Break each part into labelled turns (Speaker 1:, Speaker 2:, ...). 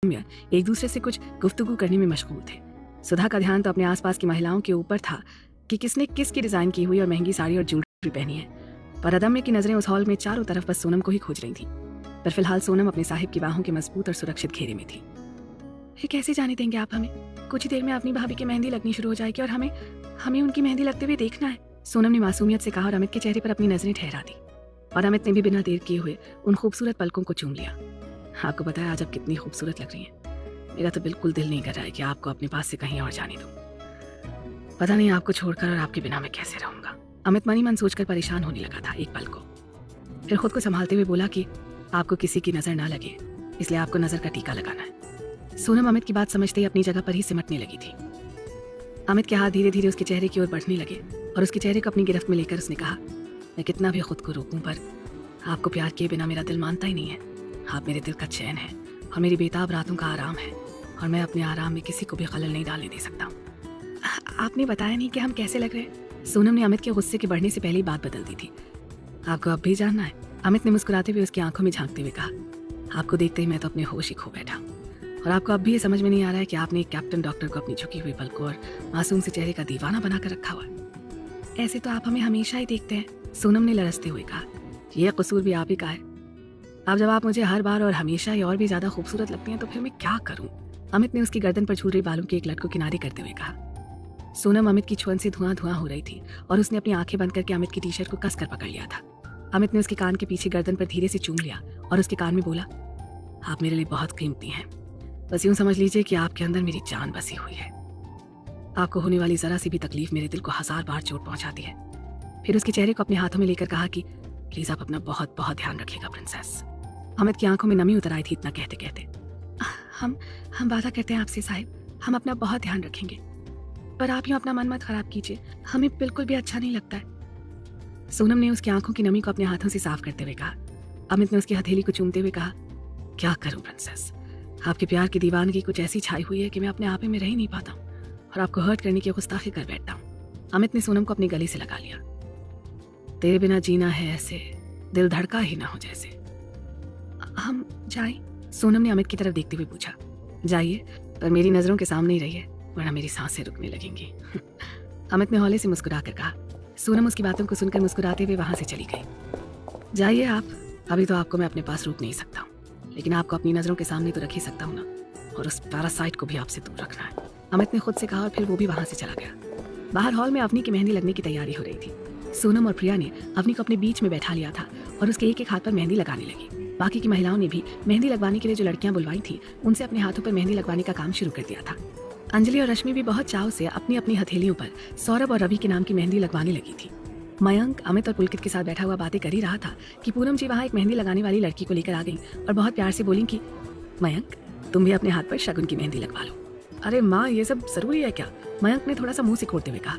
Speaker 1: सौम्य एक दूसरे से कुछ गुफ्तगू करने में मशगूल थे। सुधा का ध्यान तो अपने आसपास की महिलाओं के ऊपर था कि किसने किसकी डिजाइन की हुई और महंगी साड़ी और ज्वेलरी पहनी है, पर अदम्य की नजरें उस हॉल में चारों तरफ बस सोनम को ही खोज रही थी। पर फिलहाल सोनम अपने साहिब की बाहों के मजबूत और सुरक्षित घेरे में थी। ये कैसे जाने देंगे आप हमें? कुछ ही देर में अपनी भाभी की मेहंदी लगनी शुरू हो जाएगी और हमें उनकी मेहंदी लगते हुए देखना है, सोनम ने मासूमियत से कहा और अमित के चेहरे पर अपनी नजरें ठहरा दी। और अमित ने भी बिना देर किए हुए उन खूबसूरत पलकों को चूम लिया। आपको पता है आज आप कितनी खूबसूरत लग रही हैं। मेरा तो बिल्कुल दिल नहीं कर रहा है कि आपको अपने पास से कहीं और जाने दूं। पता नहीं आपको छोड़कर और आपके बिना मैं कैसे रहूंगा। अमित मनी मन सोचकर परेशान होने लगा था एक पल को, फिर खुद को संभालते हुए बोला कि आपको किसी की नजर ना लगे, इसलिए आपको नजर का टीका लगाना है। सोनम अमित की बात समझते ही अपनी जगह पर ही सिमटने लगी थी। अमित के हाथ धीरे धीरे उसके चेहरे की ओर बढ़ने लगे और उसके चेहरे को अपनी गिरफ्त में लेकर उसने कहा, मैं कितना भी खुद को रोकूं पर आपको प्यार किए बिना मेरा दिल मानता ही नहीं है। आप मेरे दिल का चैन है और मेरी बेताब रातों का आराम है, और मैं अपने आराम में किसी को भी खलल नहीं डालने दे सकता हूँ। आपने बताया नहीं कि हम कैसे लग रहे हैं? सोनम ने अमित के गुस्से के बढ़ने से पहले ही बात बदल दी थी। आपको अब भी जानना है? अमित ने मुस्कुराते हुए उसकी आंखों में झांकते हुए कहा, आपको देखते ही मैं तो अपने होश ही खो बैठा, और आपको अब भी ये समझ में नहीं आ रहा है कि आपने एक कैप्टन डॉक्टर को अपनी झुकी हुई पलकों और मासूम से चेहरे का दीवाना बनाकर रखा हुआ है। ऐसे तो आप हमें हमेशा ही देखते हैं, सोनम ने लरसते हुए कहा। यह कसूर भी आप ही का है। अब जब आप मुझे हर बार और हमेशा ही और भी ज्यादा खूबसूरत लगती हैं तो फिर मैं क्या करूं? अमित ने उसकी गर्दन पर झूल रही बालों के एक लट को किनारे करते हुए कहा। सोनम अमित की छुअन से धुआं धुआं हो रही थी और उसने अपनी आंखें बंद करके अमित की टी शर्ट को कसकर पकड़ लिया था। अमित ने उसके कान के पीछे गर्दन पर धीरे से चूम लिया और उसके कान में बोला, आप मेरे लिए बहुत कीमती हैं। बस यूं समझ लीजिए कि आपके अंदर मेरी जान बसी हुई है। आपको होने वाली जरा सी भी तकलीफ मेरे दिल को 1000 बार चोट पहुंचाती है। फिर उसके चेहरे को अपने हाथों में लेकर कहा कि प्लीज आप अपना बहुत बहुत ध्यान रखिएगा प्रिंसेस। अमित की आंखों में नमी उतर आई थी इतना कहते कहते। हम वादा करते हैं आपसे साहिब, हम अपना बहुत ध्यान रखेंगे, पर आप यूं अपना मन मत खराब कीजिए, हमें बिल्कुल भी अच्छा नहीं लगता है। सोनम ने उसकी आंखों की नमी को अपने हाथों से साफ करते हुए कहा। अमित ने उसकी हथेली को चूमते हुए कहा, क्या करूं प्रिंसेस, आपके प्यार की दीवानगी कुछ ऐसी छाई हुई है कि मैं अपने आप में रह ही नहीं पाता हूँ और आपको हर्ट करने की गुस्ताखी कर बैठता हूँ। अमित ने सोनम को अपने गले से लगा लिया। तेरे बिना जीना है ऐसे, दिल धड़का ही ना हो जैसे। हम जाएं? सोनम ने अमित की तरफ देखते हुए पूछा। जाइए, पर मेरी नजरों के सामने ही रहिए, वरना मेरी सांसें रुकने लगेंगी। अमित ने हौले से मुस्कुराकर कहा। सोनम उसकी बातों को सुनकर मुस्कुराते हुए वहां से चली गई। जाइए आप, अभी तो आपको मैं अपने पास रोक नहीं सकता हूँ, लेकिन आपको अपनी नजरों के सामने तो रख ही सकता हूँ ना, और उस पैरासाइट को भी आपसे दूर रखना है, अमित ने खुद से कहा और फिर वो भी वहां से चला गया। बाहर हॉल में अवनी की मेहंदी लगने की तैयारी हो रही थी। सोनम और प्रिया ने अवनी को अपने बीच में बैठा लिया था और उसके एक एक हाथ पर मेहंदी लगाने लगी। बाकी की महिलाओं ने भी मेहंदी लगवाने के लिए जो लड़कियां बुलवाई थी उनसे अपने हाथों पर मेहंदी लगवाने का काम शुरू कर दिया था। अंजलि और रश्मि भी बहुत चाव से अपनी अपनी हथेलियों पर सौरभ और रवि के नाम की मेहंदी लगवाने लगी थी। मयंक अमित और पुलकित के साथ बैठा हुआ बातें कर ही रहा था कि पूनम जी वहाँ एक मेहंदी लगाने वाली लड़की को लेकर आ गई और बहुत प्यार से बोली कि मयंक, तुम भी अपने हाथ पर शगुन की मेहंदी लगवा लो। अरे माँ, ये सब जरूरी है क्या? मयंक ने थोड़ा सा मुंह सिकोड़ते हुए कहा।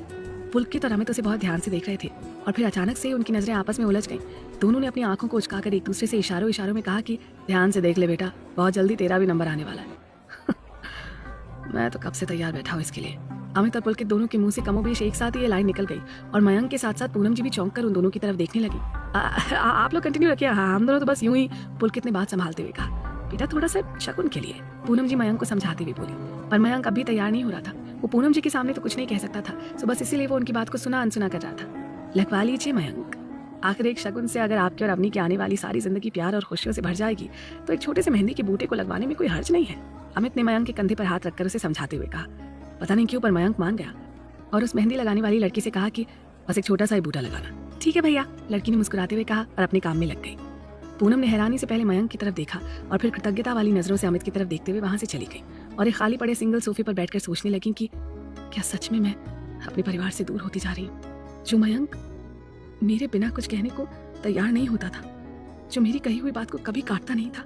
Speaker 1: पुलकित और अमित उसे बहुत ध्यान से देख रहे थे और फिर अचानक से उनकी नजरें आपस में उलझ गईं। दोनों ने अपनी आंखों को उचकाकर एक दूसरे से इशारों इशारों में कहा कि ध्यान से देख ले बेटा, बहुत जल्दी तेरा भी नंबर आने वाला है। मैं तो कब से तैयार बैठा हूँ इसके लिए। अमित और पुलकित दोनों के मुंह से कमोबेश एक साथ ही ये लाइन निकल गई और मयंक के साथ साथ पूनम जी भी चौंक कर उन दोनों की तरफ देखने लगी। आप लोग कंटिन्यू रखिए, हाँ हम दोनों तो बस यूं ही, पुलकित ने बात संभालते हुए कहा। बेटा थोड़ा सा शगुन के लिए, पूनम जी मयंक को समझाते हुए बोली, पर मयंक अभी तैयार नहीं हो रहा था। वो पूनम जी के सामने तो कुछ नहीं कह सकता था, तो बस इसीलिए वो उनकी बात को सुना अनसुना कर रहा था। लगवा लीजिए मयंक, आखिर एक शगुन से अगर आपके और अवनी की आने वाली सारी जिंदगी प्यार और खुशियों से भर जाएगी तो एक छोटे से मेहंदी के बूटे को लगवाने में कोई हर्ज नहीं है। अमित ने मयंक के कंधे पर हाथ रखकर उसे समझाते हुए कहा। पता नहीं क्यों पर मयंक मान गया और उस मेहंदी लगाने वाली लड़की से कहा कि बस एक छोटा सा ही बूटा लगाना। ठीक है भैया, लड़की ने मुस्कुराते हुए कहा और अपने काम में लग गई। पूनम ने हैरानी से पहले मयंक की तरफ देखा और फिर कृतज्ञता वाली नजरों से अमित की तरफ देखते हुए वहां से चली गई और एक खाली पड़े सिंगल सोफे पर बैठकर सोचने लगी कि क्या सच में मैं अपने परिवार से दूर होती जा रही हूँ? जो मयंक मेरे बिना कुछ कहने को तैयार नहीं होता था, जो मेरी कही हुई बात को कभी काटता नहीं था,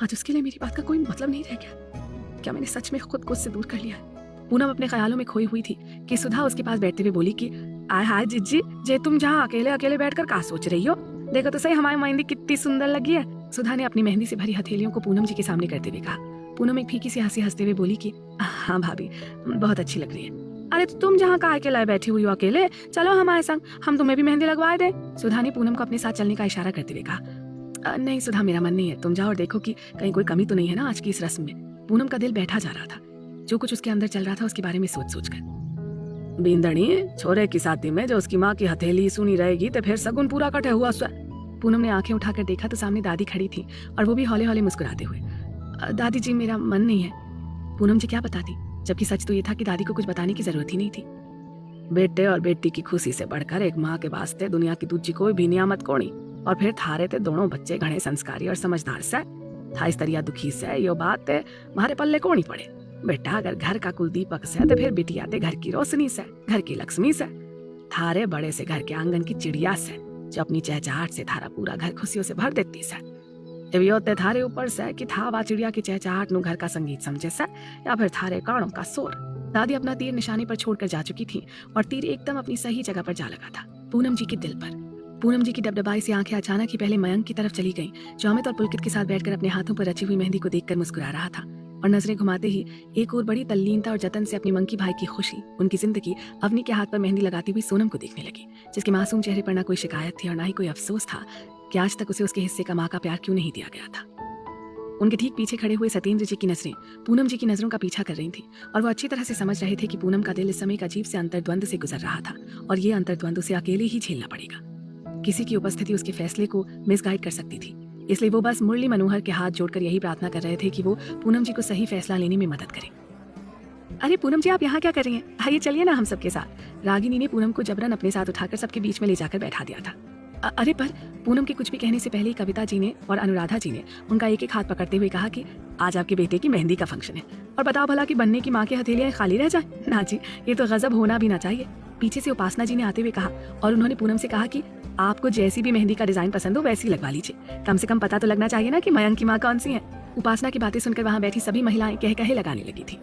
Speaker 1: आज उसके लिए मेरी बात का कोई मतलब नहीं रह गया। क्या मैंने सच में खुद को उससे दूर कर लिया है? पूनम अपने ख्यालों में खोई हुई थी कि सुधा उसके पास बैठते हुए बोली कि आय हाय जिज्जी, जे तुम जहाँ अकेले अकेले बैठकर क्या सोच रही हो? देखो तो सही हमारी मेहंदी कितनी सुंदर लगी है। सुधा ने अपनी मेहंदी से भरी हथेलियों को पूनम जी के सामने करते हुए कहा। पूनम एक फीकी सी हंसी हंसते हुए बोली कि हाँ भाभी, बहुत अच्छी लग रही है। अरे तो तुम जहाँ काय के लाए बैठी हुई हो अकेले, चलो हमारे संग, हम तुम्हें भी मेहंदी लगवा दे। सुधा ने पूनम को अपने साथ चलने का इशारा करते हुए कहा। नहीं सुधा, मेरा मन नहीं है, तुम जाओ और देखो कि कहीं कोई कमी तो नहीं है ना आज की इस रस्म में। पूनम का दिल बैठा जा रहा था, जो कुछ उसके अंदर चल रहा था उसके बारे में सोच सोच कर। बींदड़ी छोरे की शादी में जो उसकी माँ की हथेली सुनी रहेगी तो फिर सगुन पूरा कटे हुआ स्व। पूनम ने आंखें उठाकर देखा तो सामने दादी खड़ी थी और वो भी हौले हौले मुस्कुराते हुए। दादी जी मेरा मन नहीं है। पूनम जी क्या बताती, जबकि सच तो ये था कि दादी को कुछ बताने की जरूरत ही नहीं थी। बेटे और बेटी की खुशी से बढ़कर एक माँ के वास्ते दुनिया की दूजी कोई भी नियामत कोनी। और फिर थारे ते दोनों बच्चे घणे संस्कारी और समझदार से था इस तरिया दुखी से यो बात ते मारे पल्ले कोनी पड़े। बेटा अगर घर का कुल दीपक से तो फिर बिटिया ते घर की रोशनी से, घर की लक्ष्मी से, थारे बड़े से घर के आंगन की चिड़िया से जो अपनी चहचहाट से थारा पूरा घर खुशियों से भर देती से। ते थारे ऊपर से कि था वा चिड़िया की चहचहाट नु घर का संगीत समझे से या फिर थारे कानों का शोर। दादी अपना तीर निशाने पर छोड़कर जा चुकी थी और तीर एकदम अपनी सही जगह पर जा लगा था, पूनम जी के दिल पर। पूनम जी की डबडबाई से आंखें अचानक ही पहले मयंक की तरफ चली गईं, जो अमित और पुलकित के साथ बैठकर अपने हाथों पर रची हुई मेहंदी को देखकर मुस्कुरा रहा था। और नजरें घुमाते ही एक और बड़ी तल्लीनता और जतन से अपनी मंकी भाई की खुशी, उनकी जिंदगी, अवनी के हाथ पर मेहंदी लगाती हुई सोनम को देखने लगी, जिसके मासूम चेहरे पर ना कोई शिकायत थी और ना ही कोई अफसोस था कि आज तक उसे उसके हिस्से का माँ का प्यार क्यों नहीं दिया गया था। उनके ठीक पीछे खड़े हुए सत्येंद्र जी की नजरें पूनम जी की नजरों का पीछा कर रही थी और वो अच्छी तरह से समझ रहे थे कि पूनम का दिल इस समय एक अजीब से अंतर्द्वंद से गुजर रहा था और ये अंतर्द्वंद उसे अकेले ही झेलना पड़ेगा। किसी की उपस्थिति उसके फैसले को मिसगाइड कर सकती थी, इसलिए वो बस मुरली मनोहर के हाथ जोड़कर यही प्रार्थना कर रहे थे कि वो पूनम जी को सही फैसला लेने में मदद करें। अरे पूनम जी आप यहाँ क्या कर रही हैं? आइए चलिए ना हम सबके साथ। रागिनी ने पूनम को जबरन अपने साथ उठाकर सबके बीच में ले जाकर बैठा दिया था। अरे पर पूनम के कुछ भी कहने से पहले ही कविता जी ने और अनुराधा जी ने उनका एक एक हाथ पकड़ते हुए कहा कि आज आपके बेटे की मेहंदी का फंक्शन है और बताओ भला कि बनने की माँ की हथेलियाँ खाली रह जाए। ना जी, ये तो गजब होना भी ना चाहिए। पीछे से उपासना जी ने आते हुए कहा और उन्होंने पूनम से कहा कि आपको जैसी भी मेहंदी का डिजाइन पसंद हो वैसी लगवा लीजिए, कम से कम पता तो लगना चाहिए ना कि मयंक की माँ कौन सी है। उपासना की बातें सुनकर वहाँ बैठी सभी महिलाएं कह कहे लगाने लगी थी।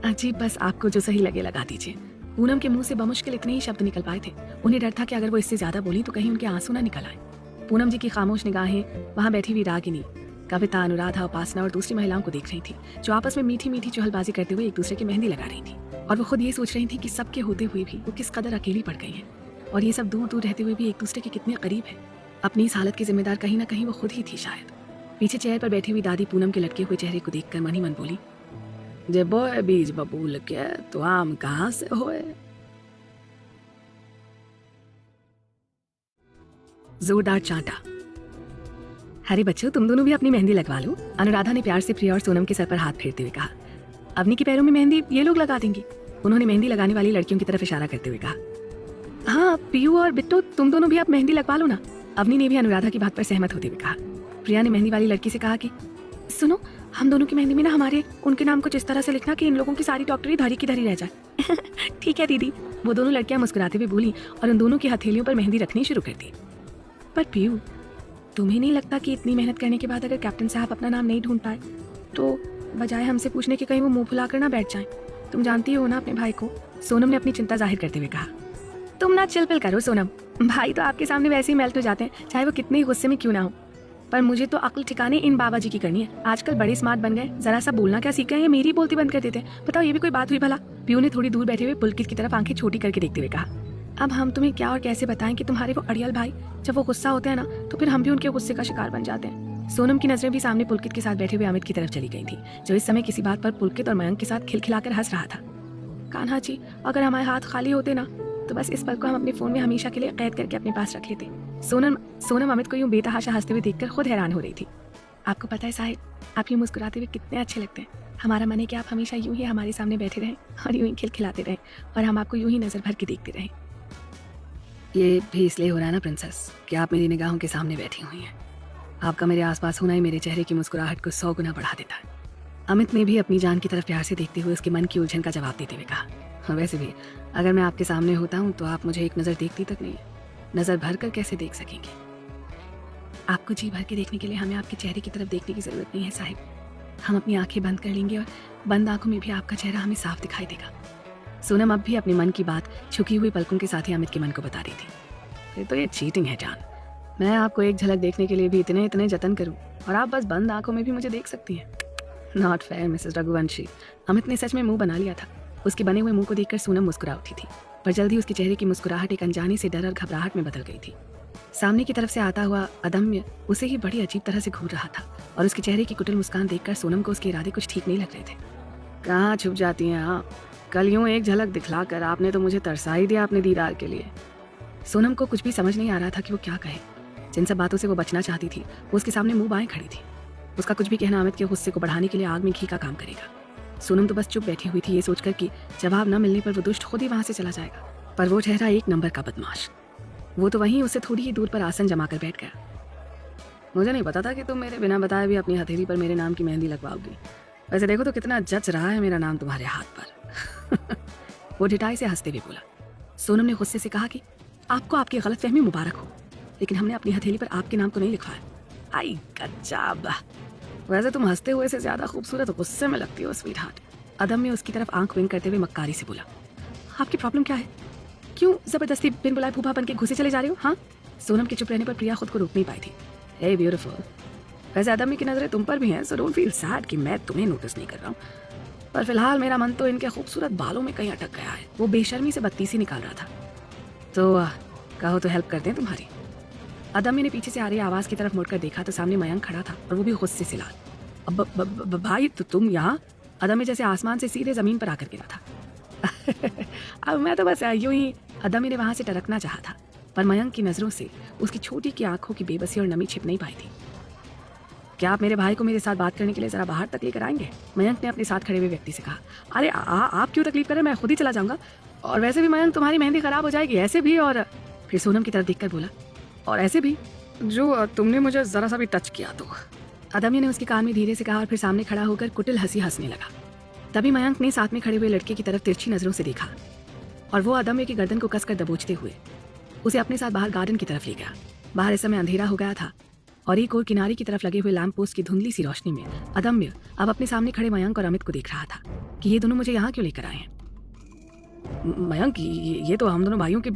Speaker 1: अजीब, बस आपको जो सही लगे लगा दीजिए। पूनम के मुंह से बमुश्किल इतने ही शब्द निकल पाए थे। उन्हें डर था कि अगर वो इससे ज्यादा बोली तो कहीं उनके आंसू ना निकल आए। पूनम जी की खामोश निगाहें वहाँ बैठी हुई रागिनी, कविता, अनुराधा, उपासना और दूसरी महिलाओं को देख रही थी, जो आपस में मीठी मीठी चुहलबाजी करते हुए एक दूसरे की मेहंदी लगा रही थी। और वो खुद ये सोच रही थी कि सबके होते हुए भी वो किस कदर अकेली पड़ गई है और ये सब दूर दूर रहते हुए भी एक दूसरे के कितने करीब है। अपनी इस हालत की जिम्मेदार कहीं ना कहीं वो खुद ही थी शायद। पीछे चेयर पर बैठी हुई दादी पूनम के लटके हुए चेहरे को देखकर मन ही मन बोली, जे बोए बीज बबूल के तो आम कहाँ से होए। जोरदार चांटा। अरे बच्चों तुम दोनों भी अपनी मेहंदी लगवा लो। अनुराधा ने प्यार से प्रिया और सोनम के सर पर हाथ फेरते हुए कहा। अवनी के पैरों में मेहंदी ये लोग लगा देंगी, उन्होंने मेहंदी लगाने वाली लड़कियों की तरफ इशारा करते हुए कहा। हाँ पीयू और बिट्टू तुम दोनों भी आप मेहंदी लगवा लो ना। अवनी ने भी अनुराधा की बात पर सहमत होते हुए कहा। प्रिया ने मेहंदी वाली लड़की से कहा कि सुनो, हम दोनों की मेहंदी में ना हमारे उनके नाम कुछ इस तरह से लिखना कि इन लोगों की सारी डॉक्टरी धरी की धरी रह जाए। ठीक है दीदी, वो दोनों लड़कियां मुस्कुराते हुए बोली और उन दोनों की हथेलियों पर मेहंदी रखनी शुरू कर दी। पर पीयू, तुम्हें नहीं लगता कि इतनी मेहनत करने के बाद अगर कैप्टन साहब अपना नाम नहीं ढूंढ पाए तो बजाय हमसे पूछने के कहीं वो मुंह फुलाकर ना बैठ जाएं? तुम जानती हो ना अपने भाई को। सोनम ने अपनी चिंता जाहिर करते हुए कहा। तुम ना चिलपिल करो सोनम, भाई तो आपके सामने वैसे ही मेल्ट हो जाते हैं, चाहे वो कितने ही गुस्से में क्यों ना हो। पर मुझे तो अक्ल ठिकाने इन बाबा जी की करनी है। आजकल बड़े स्मार्ट बन गए, जरा सा बोलना क्या सीख गए हैं, मेरी बोलती बंद कर देते हैं। बताओ ये भी कोई बात हुई भला? पीयू ने थोड़ी दूर बैठे हुए पुलकित की तरफ आंखें छोटी करके देखते हुए कहा। अब हम तुम्हें क्या और कैसे बताएं कि तुम्हारे वो अड़ियल भाई जब वो गुस्सा होते हैं ना तो फिर हम भी उनके गुस्से का शिकार बन जाते हैं। सोनम की नजरें भी सामने पुलकित के साथ बैठे हुए अमित की तरफ चली गई थी, जो इस समय किसी बात पर पुलकित और मयंक के साथ खिलखिलाकर हंस रहा था। कान्हा जी, अगर हमारे हाथ खाली होते ना तो बस इस पल को हम अपने फोन में हमेशा के लिए कैद करके अपने पास रख लेते। सोनम अमित को यूं बेतहाशा हंसते हुए देखकर खुद हैरान हो रही थी। आपको पता है साहिब, आप यूं मुस्कुराते हुए कितने अच्छे लगते हैं। हमारा मन है कि आप हमेशा यूं ही हमारे सामने बैठे रहें और यूं ही खिलखिलाते रहें और हम आपको यूं ही नजर भर के देखते रहें। ये भी इसलिए हो रहा है ना प्रिंसेस कि आप मेरी निगाहों के सामने बैठी हुई हैं। आपका मेरे आसपास होना ही मेरे चेहरे की मुस्कुराहट को 100 गुना बढ़ा देता है। अमित ने भी अपनी जान की तरफ प्यार से देखते हुए उसके मन की उलझन का जवाब देते हुए कहा। वैसे भी अगर मैं आपके सामने होता हूँ तो आप मुझे एक नज़र देखती तक नहीं है, नज़र भर कर कैसे देख सकेंगे? आपको जी भर के देखने के लिए हमें आपके चेहरे की तरफ देखने की ज़रूरत नहीं है साहिब। हम अपनी आंखें बंद कर लेंगे और बंद आंखों में भी आपका चेहरा हमें साफ दिखाई देगा। सोनम अब भी अपने मन की बात झुकी हुई पलकों के साथ ही अमित के मन को बता रही थी। तो ये चीटिंग है जान। मैं आपको एक झलक देखने के लिए भी इतने जतन करूं और आप बस बंद आंखों में भी मुझे देख सकती हैं। Not fair Mrs Raghuvanshi. Amit ने सच में मुंह बना लिया था। उसके बने हुए मुंह को देखकर सोनम मुस्कुरा उठी थी, पर जल्दी उसके चेहरे की मुस्कुराहट एक अनजानी से डर और घबराहट में बदल गई थी। सामने की तरफ से आता हुआ अदम्य उसे ही बड़ी अजीब तरह से घूर रहा था और उसके चेहरे की कुटिल मुस्कान देखकर सोनम को उसके इरादे कुछ ठीक नहीं लग रहे थे। कहाँ छुप जाती हैं आप? कल यूं एक झलक दिखलाकर आपने तो मुझे तरसा ही दिया अपने दीदार के लिए। सोनम को कुछ भी समझ नहीं आ रहा था कि वो क्या कहे। जिन सब बातों से वो बचना चाहती थी वो उसके सामने मुंह बाएं खड़ी थी। उसका कुछ भी कहना अमित के गुस्से को बढ़ाने के लिए आग में घी का काम करेगा। सोनम तो बस चुप बैठी हुई थी, ये सोचकर कि जवाब न मिलने पर वो दुष्ट खुद ही वहां से चला जाएगा। पर वो चेहरा एक नंबर का बदमाश, वो तो वहीं उससे थोड़ी ही दूर पर आसन जमा कर बैठ गया। मुझे नहीं पता था कि तुम मेरे बिना बताए भी अपनी हथेली पर मेरे नाम की मेहंदी लगवाओगी। वैसे देखो तो कितना जच रहा है मेरा नाम तुम्हारे हाथ पर। वो ढिठाई से हंसते हुए बोला। सोनम ने गुस्से से कहा कि आपको आपकी गलतफहमी मुबारक हो, लेकिन हमने अपनी हथेली पर आपके नाम तो नहीं लिखवाया। आई गजब, वैसे तुम हंसते हुए से ज्यादा खूबसूरत गुस्से में लगती हो स्वीट हार्ट। अदम ने उसकी तरफ आंख विंक करते हुए मक्कारी से बोला। आपकी प्रॉब्लम क्या है? क्यों जबरदस्ती बिन बुलाए फूफा बन के घुसे चले जा रहे हो? हाँ। सोनम के चुप रहने पर प्रिया खुद को रोक नहीं पाई थी। हे ब्यूटीफुल, वैसे अदमी की नजरें तुम पर भी हैं, सो डोंट फील सैड कि मैं तुम्हें नोटिस नहीं कर रहा हूँ। पर फिलहाल मेरा मन तो इनके खूबसूरत बालों में कहीं अटक गया है। वो बेशर्मी से बत्तीसी निकाल रहा था। तो कहो तो हेल्प करते हैं तुम्हारी। अदमी ने पीछे से आ रही आवाज की तरफ मुड़कर देखा तो सामने मयंक खड़ा था और वो भी गुस्से से लाल। अब भाई तो तुम यहाँ? अदमी जैसे आसमान से सीधे जमीन पर आकर गिरा था। अब मैं तो बस यूं ही। अदमी ने वहां से टरकना चाहा था, पर मयंक की नजरों से उसकी छोटी की आंखों की बेबसी और नमी छिप नहीं पाई थी। क्या आप मेरे भाई को मेरे साथ बात करने के लिए जरा बाहर तक लेकर आएंगे? मयंक ने अपने साथ खड़े हुए व्यक्ति से कहा। अरे आप क्यों तकलीफ करें, मैं खुद ही चला जाऊंगा। और वैसे भी मयंक तुम्हारी मेहंदी खराब हो जाएगी ऐसे भी। और फिर सोनम की तरफ देखकर बोला, और ऐसे भी जो तुमने मुझे जरा सा भी टच किया तो। अदमी ने उसके कान में धीरे से कहा और फिर सामने खड़ा होकर कुटिल हंसी हंसने लगा। तभी मयंक ने साथ में खड़े हुए लड़के की तरफ तिरछी नजरों से देखा और वो अदम्य की गर्दन को कसकर दबोचते हुए उसे अपने साथ बाहर गार्डन की तरफ ले गया। बाहर इस समय अंधेरा हो गया था और एक और किनारे की तरफ लगे हुए लैंप पोस्ट की धुंधली सी रोशनी में अदम्य अब अपने सामने खड़े मयंक और अमित को देख रहा था कि ये दोनों मुझे यहाँ क्यों लेकर आए हैं। मयंक, ये तो हम दोनों भाइयों के